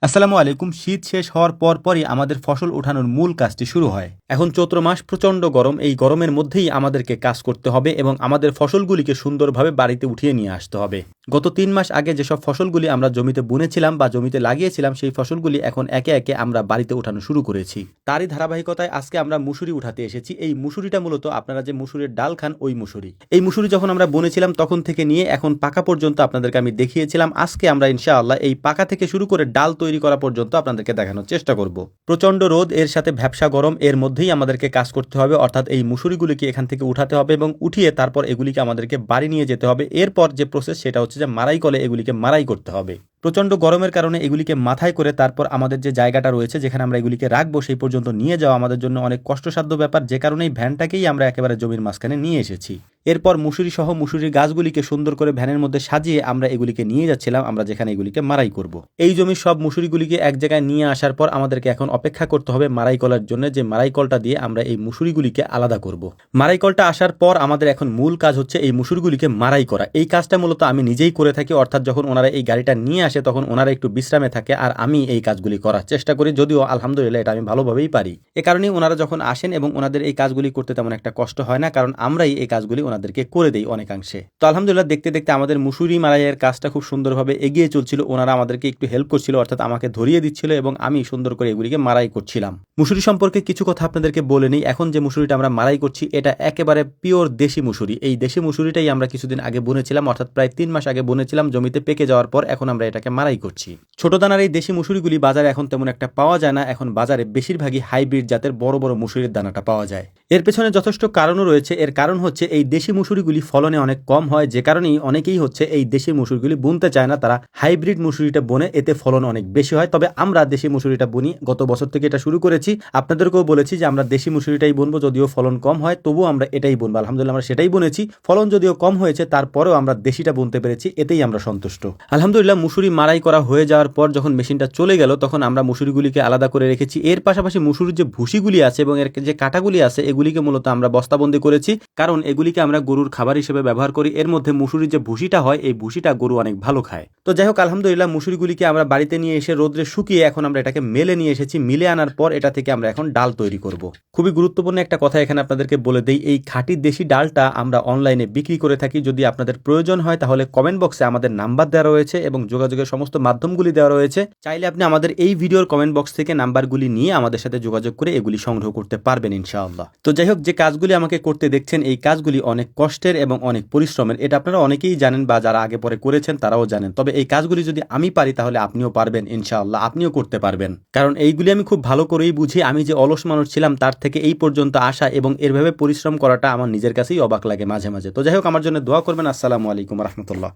আসসালামু আলাইকুম। শীত শেষ হওয়ার পরই আমাদের ফসল ওঠানোর মূল কাজটি শুরু হয়। এখন চৈত্র মাস, প্রচণ্ড গরম। এই গরমের মধ্যেই আমাদেরকে কাজ করতে হবে এবং আমাদের ফসলগুলিকে সুন্দরভাবে বাড়িতে উঠিয়ে নিয়ে আসতে হবে। গত ৩ মাস আগে যেসব ফসলগুলি আমরা জমিতে বুনেছিলাম বা জমিতে লাগিয়েছিলাম, সেই ফসলগুলি এখন একে একে আমরা বাড়িতে উঠানো শুরু করেছি। তারই ধারাবাহিকতায় আজকে আমরা মুসুরি উঠাতে এসেছি। এই মুসুরিটা মূলত আপনারা যে মুসুরির ডাল খান, ওই মুসুরি। এই মুসুরি যখন আমরা বুনেছিলাম তখন থেকে নিয়ে এখন পাকা পর্যন্ত আপনাদেরকে আমি দেখিয়েছিলাম। আজকে আমরা ইনশাআল্লাহ এই পাকা থেকে শুরু করে ডাল তৈরি করা পর্যন্ত আপনাদেরকে দেখানোর চেষ্টা করব। প্রচন্ড রোদ, এর সাথে ভ্যাপসা গরম, এর মধ্যেই আমাদেরকে কাজ করতে হবে। অর্থাৎ এই মুসুরিগুলিকে এখান থেকে উঠাতে হবে এবং উঠিয়ে তারপর এগুলিকে আমাদেরকে বাড়ি নিয়ে যেতে হবে। এরপর যে প্রসেস সেটা হচ্ছে যে মারাই কলে এগুলিকে মারাই করতে হবে। প্রচণ্ড গরমের কারণে এগুলিকে মাথায় করে তারপর আমাদের যে জায়গাটা রয়েছে যেখানে আমরা এগুলিকে রাখবো সেই পর্যন্ত নিয়ে যাওয়া আমাদের জন্য অনেক কষ্টসাধ্য ব্যাপার, যে কারণে এই ভ্যানটাকেই আমরা একেবারে জমির মাঝখানে নিয়ে এসেছি। এরপর মুসুরি সহ মুসুরির গাছগুলিকে সুন্দর করে ভ্যানের মধ্যে সাজিয়ে আমরা এগুলিকে নিয়ে যাচ্ছিলাম আমরা যেখানে এগুলিকে মারাই করব। এই জমির সব মুসুরিগুলিকে এক জায়গায় নিয়ে আসার পর আমাদেরকে এখন অপেক্ষা করতে হবে মারাই কলার জন্য, যে মারাই কলটা দিয়ে আমরা এই মুসুরিগুলিকে আলাদা করব। মারাই কলটা আসার পর আমাদের এখন মূল কাজ হচ্ছে এই মুসুরিগুলিকে মারাই করা। এই কাজটা মূলত আমি নিজেই করে থাকি, অর্থাৎ যখন ওনারা এই গাড়িটা নিয়ে আসে তখন ওনারা একটু বিশ্রামে থাকে আর আমি এই কাজগুলি করার চেষ্টা করি, যদিও আলহামদুলিল্লাহ এটা আমি ভালোভাবেই পারি। এ কারণেই ওনারা যখন আসেন এবং ওনাদের এই কাজগুলি করতে তেমন একটা কষ্ট হয় না, কারণ আমরাই এই কাজগুলি ওনাদেরকে করে দিই অনেকাংশে। তো আলহামদুলিল্লাহ দেখতে দেখতে আমাদের মুসুরি মারাইয়ের কাজটা খুব সুন্দরভাবে এগিয়ে চলছিল। ওনারা আমাদেরকে একটু হেল্প করছিল, অর্থাৎ আমাকে ধরিয়ে দিচ্ছিল এবং আমি সুন্দর করে এগুলিকে মারাই করছিলাম। মুসুরি সম্পর্কে কিছু কথা আপনাদেরকে বলে নিই। এখন যে মুসুরিটা আমরা মারাই করছি এটা একেবারে পিওর দেশি মুসুরি। এই দেশি মুসুরিটাই আমরা কিছুদিন আগে বুনেছিলাম, অর্থাৎ প্রায় ৩ মাস আগে বুনেছিলাম। জমিতে পেকে যাওয়ার পর এখন আমরা এটাকে মারাই করছি। ছোট দানার এই দেশি মুসুরিগুলি বাজারে এখন তেমন একটা পাওয়া যায় না। এখন বাজারে বেশিরভাগই হাইব্রিড জাতের বড় বড় মুসুরির দানাটা পাওয়া যায়। এর পেছনে যথেষ্ট কারণও রয়েছে। এর কারণ হচ্ছে এই দেশি মুসুরিগুলি ফলনে অনেক কম হয়, যে কারণেই অনেকেই হচ্ছে এই দেশি মুসুরিগুলি বুনতে চায় না। তারা হাইব্রিড মুসুরিটা বনে, এতে ফলন অনেক বেশি হয়। তবে আমরা দেশি মুসুরিটা বুনি, গত বছর থেকে এটা শুরু করেছি। আপনাদেরকেও বলেছি যে আমরা দেশি মুসুরিটাই বুনবো, যদিও ফলন কম হয় তবুও আমরা এটাই বুনবো। আলহামদুলিল্লাহ আমরা সেটাই বুনেছি। ফলন যদিও কম হয়েছে তারপরেও আমরা দেশিটা বুনতে পেরেছি, এতেই আমরা সন্তুষ্ট। আলহামদুলিল্লাহ মুসুরি মারাই করা হয়ে যাওয়ার পর যখন মেশিনটা চলে গেল তখন আমরা মুসুরিগুলিকে আলাদা করে রেখেছি। এর পাশাপাশি মুসুরির যে ভুসিগুলি আছে এবং এর যে কাটাগুলি আছে এগুলিকে মূলত আমরা বস্তাবন্দি করেছি, কারণ এগুলিকে আমরা গরুর খাবার হিসেবে ব্যবহার করি। এর মধ্যে মুসুরির যে ভুসিটা হয় এই ভুসিটা গরু অনেক ভালো খায়। তো যাই হোক, আলহামদুলিল্লাহ মুসুরিগুলিকে আমরা বাড়িতে নিয়ে এসে রোদ্রে শুকিয়ে এখন আমরা এটাকে মেলে নিয়ে এসেছি। মিলে আনার পর এটা থেকে আমরা এখন ডাল তৈরি করব। খুবই গুরুত্বপূর্ণ একটা কথা এখানে আপনাদেরকে বলে দেই, এই খাঁটি দেশি ডালটা আমরা অনলাইনে বিক্রি করে থাকি। যদি আপনাদের প্রয়োজন হয় তাহলে কমেন্ট বক্সে আমাদের নাম্বার দেওয়া রয়েছে এবং যোগাযোগের সমস্ত মাধ্যমগুলি দেওয়া রয়েছে। চাইলে আপনি আমাদের এই ভিডিওর কমেন্ট বক্স থেকে নাম্বারগুলি নিয়ে আমাদের সাথে যোগাযোগ করে এগুলি সংগ্রহ করতে পারবেন ইনশাআল্লাহ। তো যাই হোক, যে কাজগুলি আমাকে করতে দেখছেন এই কাজগুলি অনেক কষ্টের এবং অনেক পরিশ্রমের। এটা আপনারা অনেকেই জানেন বা যারা আগে পরে করেছেন তারাও জানেন। তবে এই কাজগুলি যদি আমি পারি তাহলে আপনিও পারবেন ইনশাআল্লাহ, আপনিও করতে পারবেন। কারণ এইগুলি আমি খুব ভালো করেই বুঝি। আমি যে অলস মানুষ ছিলাম তার থেকে এই পর্যন্ত আসা এবং এরভাবে পরিশ্রম করাটা আমার নিজের কাছেই অবাক লাগে মাঝে মাঝে। তো যাই হোক, আমার জন্য দোয়া করবেন। আসসালামু আলাইকুম রহমতুল্লাহ।